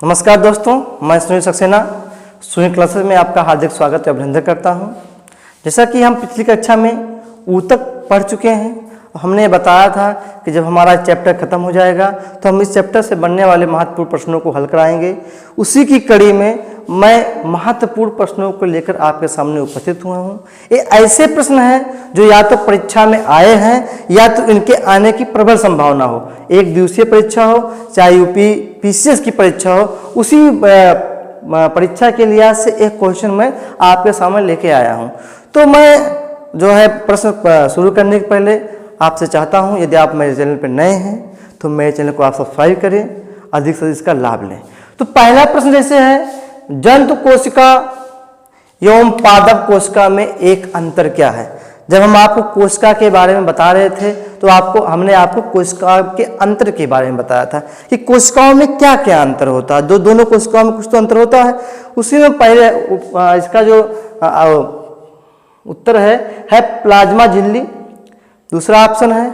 नमस्कार दोस्तों, मैं सुनील सक्सेना सुनील क्लासेस में आपका हार्दिक स्वागत और अभिनंदन करता हूं। जैसा कि हम पिछली कक्षा में ऊ तक पढ़ चुके हैं, हमने बताया था कि जब हमारा चैप्टर खत्म हो जाएगा तो हम इस चैप्टर से बनने वाले महत्वपूर्ण प्रश्नों को हल कराएंगे। उसी की कड़ी में मैं महत्वपूर्ण प्रश्नों को लेकर आपके सामने उपस्थित हुआ हूँ। ये ऐसे प्रश्न हैं जो या तो परीक्षा में आए हैं या तो इनके आने की प्रबल संभावना हो। एक दिवसीय परीक्षा हो चाहे यूपी पीसीएस की परीक्षा हो, उसी परीक्षा के लिहाज से एक क्वेश्चन मैं आपके सामने लेके आया हूँ। तो मैं जो है प्रश्न शुरू करने के पहले आपसे चाहता हूँ, यदि आप मेरे चैनल पर नए हैं तो मेरे चैनल को आप सब्सक्राइब करें, अधिक से अधिक इसका लाभ लें। तो पहला प्रश्न जैसे है, जंतु कोशिका एवं पादप कोशिका में एक अंतर क्या है। जब हम आपको कोशिका के बारे में बता रहे थे तो हमने आपको कोशिका के अंतर के बारे में बताया था कि कोशिकाओं में क्या क्या अंतर होता है। दोनों कोशिकाओं में कुछ तो अंतर होता है। उसी में पहले इसका जो उत्तर है प्लाज्मा झिल्ली, दूसरा ऑप्शन है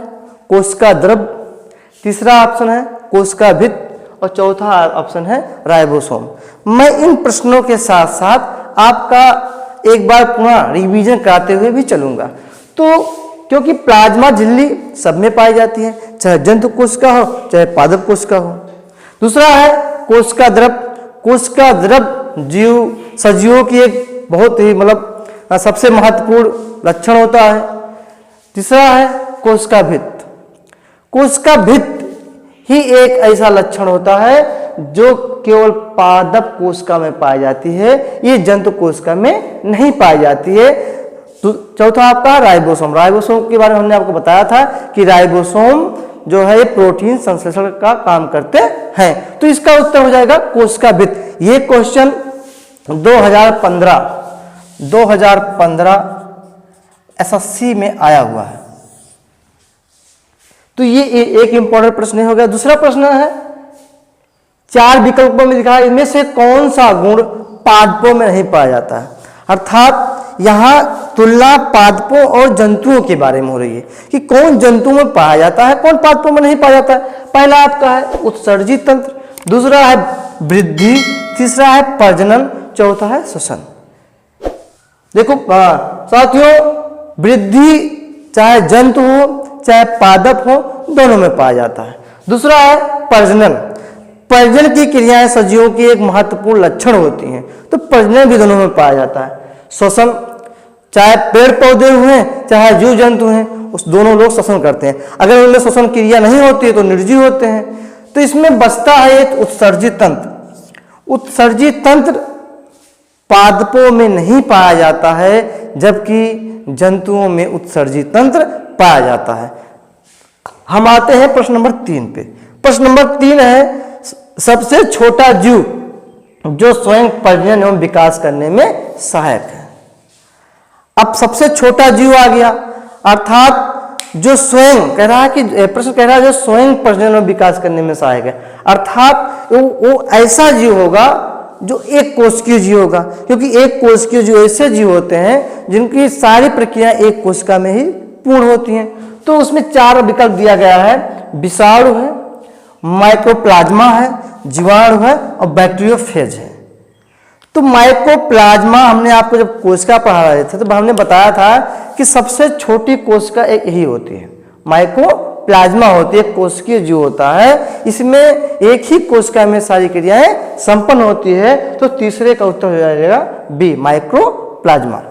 कोशिका द्रव, तीसरा ऑप्शन है कोशिका भित्त और चौथा ऑप्शन है राइबोसोम। मैं इन प्रश्नों के साथ साथ आपका एक बार पुनः रिवीजन कराते हुए भी चलूंगा। तो क्योंकि प्लाज्मा झिल्ली सब में पाई जाती है, चाहे जंतु कोशिका हो चाहे पादप कोशिका हो। दूसरा है कोशिका द्रव। कोशिका द्रव सजीवों की एक बहुत ही सबसे महत्वपूर्ण लक्षण होता है। तीसरा है कोशिका भित्त। कोशिका भित्त ही एक ऐसा लक्षण होता है जो केवल पादप कोशिका में पाई जाती है, ये जंतु कोशिका में नहीं पाई जाती है। चौथा आपका राइबोसोम। राइबोसोम के बारे में हमने आपको बताया था कि राइबोसोम जो है प्रोटीन संश्लेषण का काम करते हैं। तो इसका उत्तर हो जाएगा कोशिका भित्त। ये क्वेश्चन 2015 एसएससी में आया हुआ है। तो ये एक इंपॉर्टेंट प्रश्न हो गया। दूसरा प्रश्न है, 4 विकल्पों में लिखा है इनमें से कौन सा गुण पादपों में नहीं पाया जाता है। अर्थात यहां तुलना पादपों और जंतुओं के बारे में हो रही है कि कौन जंतुओं में पाया जाता है, कौन पादपों में नहीं पाया जाता है। पहला आपका है उत्सर्जी तंत्र, दूसरा है वृद्धि, तीसरा है प्रजनन, चौथा है श्वसन। देखो साथियों, वृद्धि चाहे जंतु हो चाहे पादप हो, दोनों में पाया जाता है। दूसरा है प्रजनन। प्रजनन की क्रियाएं सजीवों की एक महत्वपूर्ण लक्षण होती हैं, तो प्रजनन भी दोनों में पाया जाता है। श्वसन, चाहे पेड़ पौधे हुए चाहे जीव जंतु हैं, उस दोनों लोग श्वसन करते हैं। अगर उनमें श्वसन क्रिया नहीं होती है तो निर्जीव होते हैं। तो इसमें बचता है एक उत्सर्जी तंत्र। उत्सर्जी तंत्र पादपों में नहीं पाया जाता है, जबकि जंतुओं में उत्सर्जी तंत्र पाया जाता है। हम आते हैं प्रश्न नंबर 3 पे। प्रश्न नंबर 3 है, सबसे छोटा जीव जो स्वयं प्रजनन एवं विकास करने में सहायक है। अब सबसे छोटा जीव आ गया, अर्थात जो स्वयं कह रहा है कि प्रश्न कह रहा है जो स्वयं प्रजनन एवं विकास करने में सहायक है। अर्थात वो ऐसा जीव होगा जो एक कोशिकीय जीव होगा, क्योंकि एक कोशिकीय जीव ऐसे जीव होते हैं जिनकी सारी प्रक्रिया एक कोशिका में ही पूर्ण होती हैं। तो उसमें 4 विकल्प दिया गया है, विषाणु है, माइक्रोप्लाज्मा है, जीवाणु है और बैक्टीरियोफेज है। तो माइक्रोप्लाज्मा हमने आपको जब कोशिका पढ़ा रहे थे तो हमने बताया था कि सबसे छोटी कोशिका एक यही होती है, माइक्रोप्लाज्मा होती है, कोशिकीय जीव होता है। इसमें एक ही कोशिका में सारी क्रियाएं संपन्न होती है। तो तीसरे का उत्तर हो जाएगा बी, माइक्रोप्लाज्मा।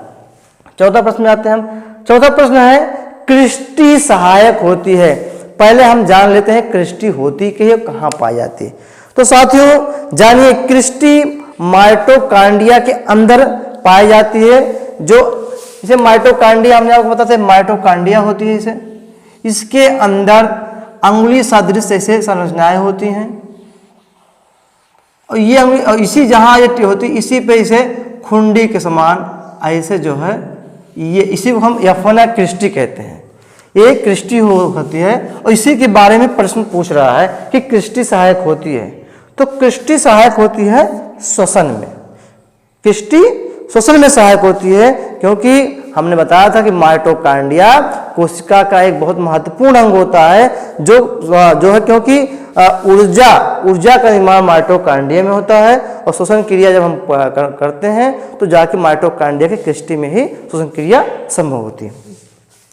चौथा प्रश्न में आते हैं हम। चौथा प्रश्न है, क्रिस्टी सहायक होती है। पहले हम जान लेते हैं क्रिस्टी होती है कहाँ पाई जाती है। तो साथियों जानिए, क्रिस्टी माइटोकांड्रिया के अंदर पाई जाती है। जो इसे माइटोकांड्रिया हमने आपको बताया था, माइटोकांड्रिया होती है इसे। इसके अंदर अंगुली सदृश ऐसे संरचनाएं होती हैं और ये अंगुली इसी जहां ये होती इसी पे इसे खुंडी के समान ऐसे जो है ये इसी को हम यफना क्रिस्टी कहते हैं। ये क्रिस्टी होती है और इसी के बारे में प्रश्न पूछ रहा है कि क्रिस्टी सहायक होती है। तो क्रिस्टी सहायक होती है श्वसन में। क्रिस्टी श्वसन में सहायक होती है क्योंकि हमने बताया था कि माइटोकांड्रिया कोशिका का एक बहुत महत्वपूर्ण अंग होता है जो है क्योंकि ऊर्जा का निर्माण माइटोकॉन्ड्रिया में होता है, और श्वसन क्रिया जब हम करते हैं तो जाके माइटोकॉन्ड्रिया के क्रिस्टी में ही श्वसन क्रिया संभव होती है।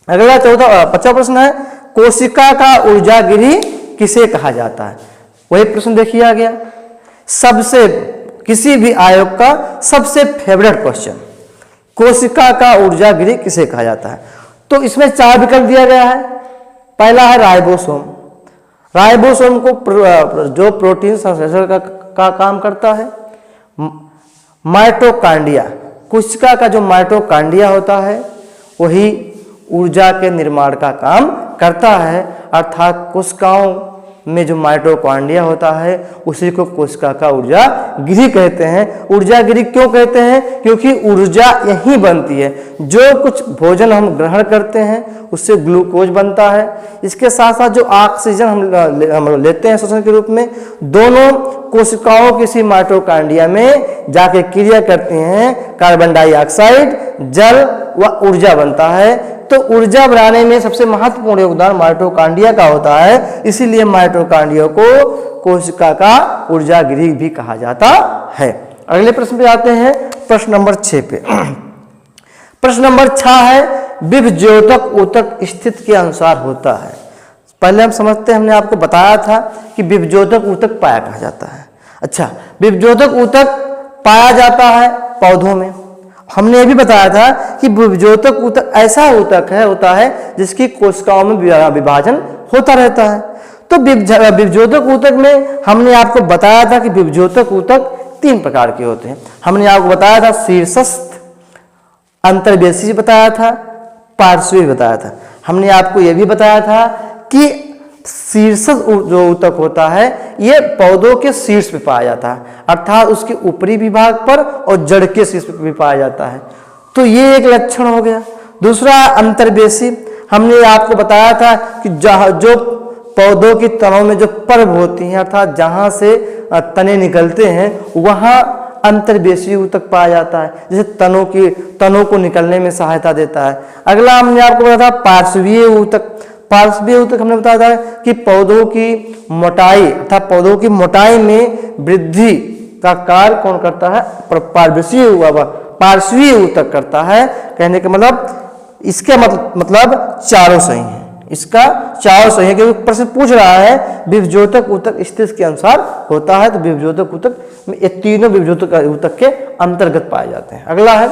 अगला 50वां प्रश्न है, कोशिका का ऊर्जा गृह किसे कहा जाता है? वही प्रश्न देखिए आ गया, सबसे किसी भी आयोग का सबसे फेवरेट क्वेश्चन, कोशिका का ऊर्जा गृह किसे कहा जाता है? तो इसमें 4 विकल्प दिया गया है। पहला है राइबोसोम। राइबोसोम को जो प्रोटीन संश्लेषण का काम करता है। माइटोकॉन्ड्रिया, कोशिका का जो माइटोकॉन्ड्रिया होता है वही ऊर्जा के निर्माण का काम करता है, अर्थात कोशिकाओं में जो माइटोकॉन्ड्रिया होता है उसी को कोशिका का ऊर्जा गृह कहते हैं। ऊर्जा गृह क्यों कहते हैं? क्योंकि ऊर्जा यहीं बनती है। जो कुछ भोजन हम ग्रहण करते हैं उससे ग्लूकोज बनता है, इसके साथ साथ जो ऑक्सीजन हम लेते हैं श्वसन के रूप में, दोनों कोशिकाओं किसी माइटोकॉन्ड्रिया में जाके क्रिया करती हैं, कार्बन डाइऑक्साइड, जल व ऊर्जा बनता है। तो ऊर्जा बनाने में सबसे महत्वपूर्ण योगदान माइटोकॉन्ड्रिया का होता है, इसीलिए माइटोकॉन्ड्रिया को कोशिका का ऊर्जा गृह भी कहा जाता है। अगले प्रश्न पे आते हैं, प्रश्न नंबर 6 पे। प्रश्न नंबर 6 है, विभज्योतक ऊतक स्थिति के अनुसार होता है। पहले हम समझते हैं, हमने आपको बताया था कि विभज्योतक ऊतक पाया कहा जाता है। अच्छा, विभज्योतक ऊतक पाया जाता है पौधों में। हमने ये भी बताया था कि विभज्योतक ऊतक ऐसा ऊतक होता है जिसकी कोशिकाओं में विभाजन होता रहता है। तो विभज्योतक ऊतक में हमने आपको बताया था कि विभज्योतक ऊतक 3 प्रकार के होते हैं। हमने आपको बताया था शीर्षस्थ, अंतर्वेशी बताया था, पार्श्वी बताया था। हमने आपको यह भी बताया था कि शीर्षस्थ जो ऊतक होता है ये पौधों के शीर्ष पे पाया जाता है, अर्थात उसके ऊपरी विभाग पर, और जड़ के शीर्ष पे भी पाया जाता है। तो ये एक लक्षण हो गया। दूसरा अंतर्वेशी, हमने आपको बताया था कि जो पौधों की तनों में जो पर्व होती हैं, अर्थात जहां से तने निकलते हैं वहां अंतर्वेशी ऊतक पाया जाता है, जैसे तनों को निकलने में सहायता देता है। अगला हमने आपको बताया था पार्श्वीय ऊतक। पार्श्वीय ऊतक हमने बताया था कि पौधों की मोटाई अर्थात पौधों की मोटाई में वृद्धि का कार्य कौन करता है? पार्श्वीय ऊतक करता है। कहने का मतलब इसका मतलब चारों सही है, इसका चारों सही है, क्योंकि प्रश्न पूछ रहा है विभज्योतक ऊतक स्थिति के अनुसार होता है, तो विभज्योतक ऊतक में ये तीनों विभज्योतक ऊतक के अंतर्गत पाए जाते हैं। अगला है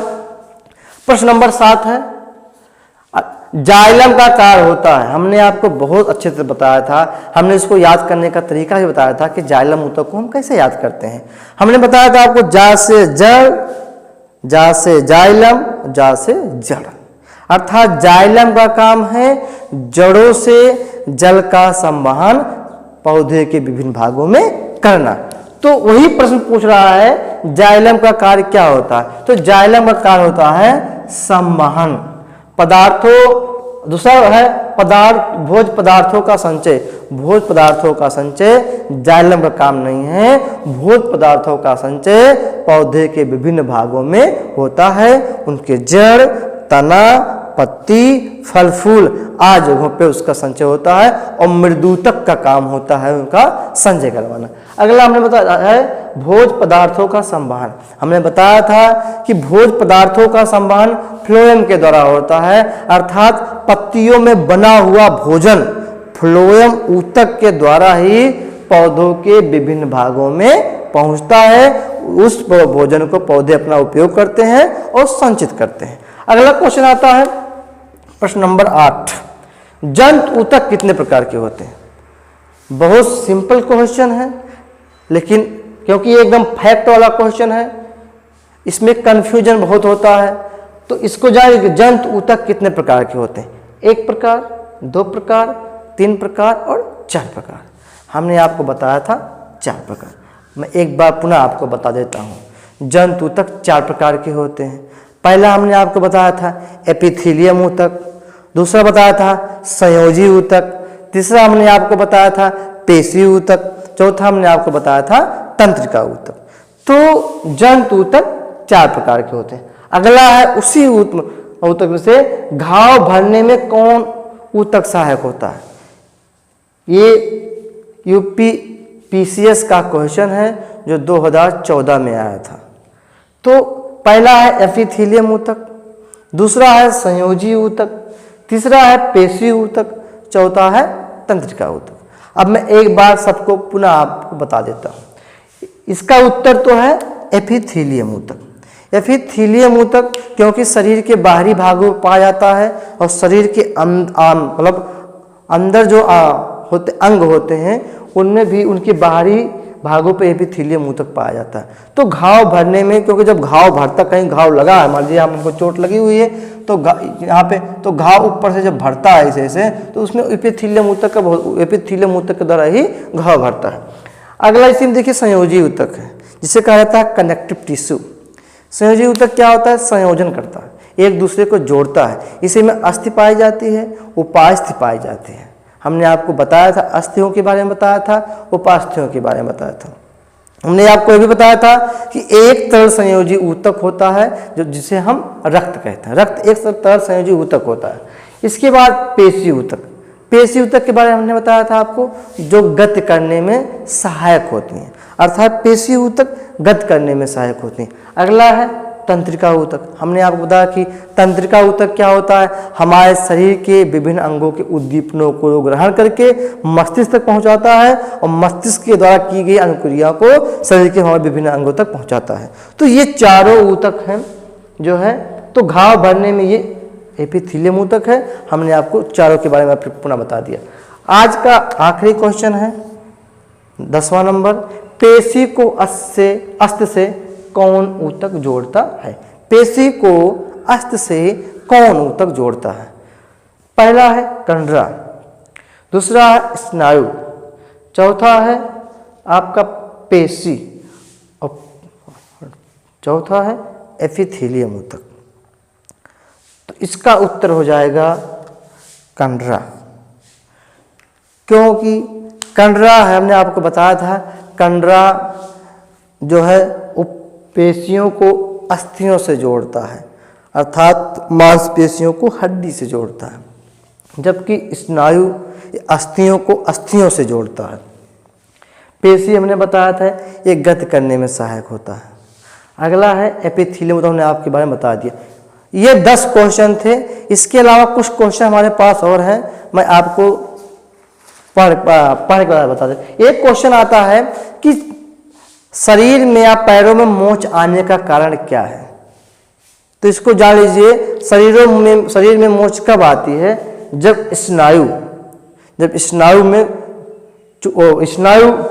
प्रश्न नंबर 7 है, जाइलम का कार्य होता है। हमने आपको बहुत अच्छे से बताया था, हमने इसको याद करने का तरीका भी बताया था कि जाइलम ऊतक को हम कैसे याद करते हैं। हमने बताया था आपको जा से जड़, जा से जाइलम, जा से जड़, अर्थात जाइलम का काम है जड़ों से जल का संवहन पौधे के विभिन्न भागों में करना। तो वही प्रश्न पूछ रहा है जाइलम का कार्य क्या होता है? तो जाइलम का कार्य होता है संवहन पदार्थों। दूसरा है भोज पदार्थों का संचय। भोज पदार्थों का संचय जाइलम का काम नहीं है। भोज पदार्थों का संचय पौधे के विभिन्न भागों में होता है, उनके जड़, तना, पत्ती, फल फूल आदि जगहों पे उसका संचय होता है, और मृदूतक का काम होता है उनका संचय करवाना। अगला हमने बताया है भोज पदार्थों का संवहन। हमने बताया था कि भोज पदार्थों का संवहन फ्लोएम के द्वारा होता है, अर्थात पत्तियों में बना हुआ भोजन फ्लोएम ऊतक के द्वारा ही पौधों के विभिन्न भागों में पहुंचता है। उस भोजन को पौधे अपना उपयोग करते हैं और संचित करते हैं। अगला क्वेश्चन आता है प्रश्न नंबर 8, जंत ऊतक कितने प्रकार के होते हैं? बहुत सिंपल क्वेश्चन है, लेकिन क्योंकि ये एकदम फैक्ट वाला क्वेश्चन है, इसमें कंफ्यूजन बहुत होता है। तो इसको जानिए, जंत ऊतक कितने प्रकार के होते हैं? 1 प्रकार, 2 प्रकार, 3 प्रकार और 4 प्रकार। हमने आपको बताया था 4 प्रकार। मैं एक बार पुनः आपको बता देता हूँ। जंत ऊतक 4 प्रकार के होते हैं। पहला हमने आपको बताया था एपिथेलियम ऊतक, दूसरा बताया था संयोजी ऊतक, तीसरा हमने आपको बताया था पेशी ऊतक, चौथा हमने आपको बताया था तंत्रिका ऊतक। तो जंत ऊतक 4 प्रकार के होते हैं। अगला है उसी ऊतक में से घाव भरने में कौन ऊतक सहायक होता है? ये यूपी पीसीएस का क्वेश्चन है जो 2014 में आया था। तो पहला है एपिथेलियम ऊतक, दूसरा है संयोजी ऊतक, तीसरा है पेशी ऊतक, चौथा है तंत्रिका ऊतक। अब मैं एक बार सबको पुनः आपको बता देता हूँ। इसका उत्तर तो है एपिथेलियम ऊतक। एपिथेलियम ऊतक क्योंकि शरीर के बाहरी भागों में पाया जाता है और शरीर के मतलब अंदर जो होते अंग होते हैं उनमें भी उनके बाहरी भागों पे एपिथेलियम ऊतक पाया जाता है। तो घाव भरने में, क्योंकि जब घाव भरता, कहीं घाव लगा है, मान लीजिए हमको चोट लगी हुई है तो यहाँ पे तो घाव ऊपर से जब भरता है ऐसे तो उसमें एपिथेलियम ऊतक के द्वारा ही घाव भरता है। अगला इसी में देखिए संयोजी ऊतक है, जिसे कहा जाता है कनेक्टिव टिश्यू। संयोजी ऊतक क्या होता है? संयोजन करता है, एक दूसरे को जोड़ता है। इसी में अस्थि पाई जाती है, उपास्थि पाई जाती है। हमने आपको बताया था, अस्थियों के बारे में बताया था, उपास्थियों के बारे में बताया था। हमने आपको ये भी बताया था कि एक तरल संयोजी ऊतक होता है जो जिसे हम रक्त कहते हैं। रक्त एक तरल संयोजी ऊतक होता है। इसके बाद पेशी ऊतक। पेशी ऊतक के बारे में हमने बताया था आपको, जो गति करने में सहायक होती हैं, अर्थात पेशी ऊतक गति करने में सहायक होती हैं। अगला है तंत्रिका ऊतक। हमने आपको बताया कि तंत्रिका ऊतक क्या होता है? हमारे शरीर के विभिन्न अंगों के उद्दीपनों को ग्रहण करके मस्तिष्क तक पहुंचाता है और मस्तिष्क के द्वारा की गई अनुक्रिया को शरीर के हमारे विभिन्न अंगों तक पहुंचाता है। तो ये चारों ऊतक हैं जो है, तो घाव भरने में ये एपिथेलियम ऊतक है। हमने आपको चारों के बारे में पुनः बता दिया। आज का आखिरी क्वेश्चन है 10वां नंबर, पेशी को अस्थि से कौन ऊतक जोड़ता है? पेशी को अस्थि से कौन ऊतक जोड़ता है? पहला है कंडरा, दूसरा है स्नायु, चौथा है आपका पेशी और चौथा है एपिथेलियम ऊतक। तो इसका उत्तर हो जाएगा कंडरा, क्योंकि कंडरा है, हमने आपको बताया था, कंडरा जो है पेशियों को अस्थियों से जोड़ता है, अर्थात मांसपेशियों को हड्डी से जोड़ता है, जबकि स्नायु अस्थियों को अस्थियों से जोड़ता है। पेशी हमने बताया था ये गति करने में सहायक होता है। अगला है एपिथेलियम, तो हमने आपके बारे में बता दिया। ये 10 क्वेश्चन थे। इसके अलावा कुछ क्वेश्चन हमारे पास और हैं, मैं आपको पढ़ के बता दें। एक क्वेश्चन आता है कि शरीर में या पैरों में मोच आने का कारण क्या है? तो इसको जान लीजिए, शरीर में मोच कब आती है? जब स्नायु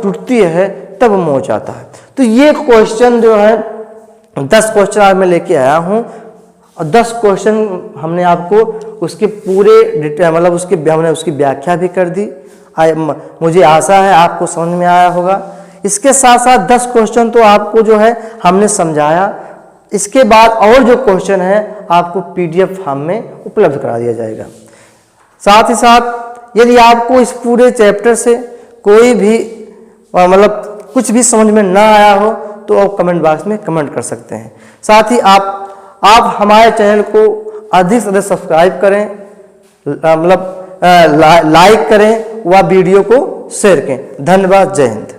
टूटती है तब मोच आता है। तो ये क्वेश्चन जो है 10 क्वेश्चन आज मैं लेके आया हूँ और 10 क्वेश्चन हमने आपको उसके पूरे डिटेल मतलब हमने उसकी व्याख्या भी कर दी। मुझे आशा है आपको समझ में आया होगा। इसके साथ साथ 10 क्वेश्चन तो आपको जो है हमने समझाया। इसके बाद और जो क्वेश्चन है आपको PDF फॉर्म में उपलब्ध करा दिया जाएगा। साथ ही साथ यदि आपको इस पूरे चैप्टर से कोई भी मतलब कुछ भी समझ में ना आया हो तो आप कमेंट बॉक्स में कमेंट कर सकते हैं। साथ ही आप हमारे चैनल को अधिक से अधिक सब्सक्राइब करें, मतलब लाइक करें व वीडियो को शेयर करें। धन्यवाद। जय हिंद।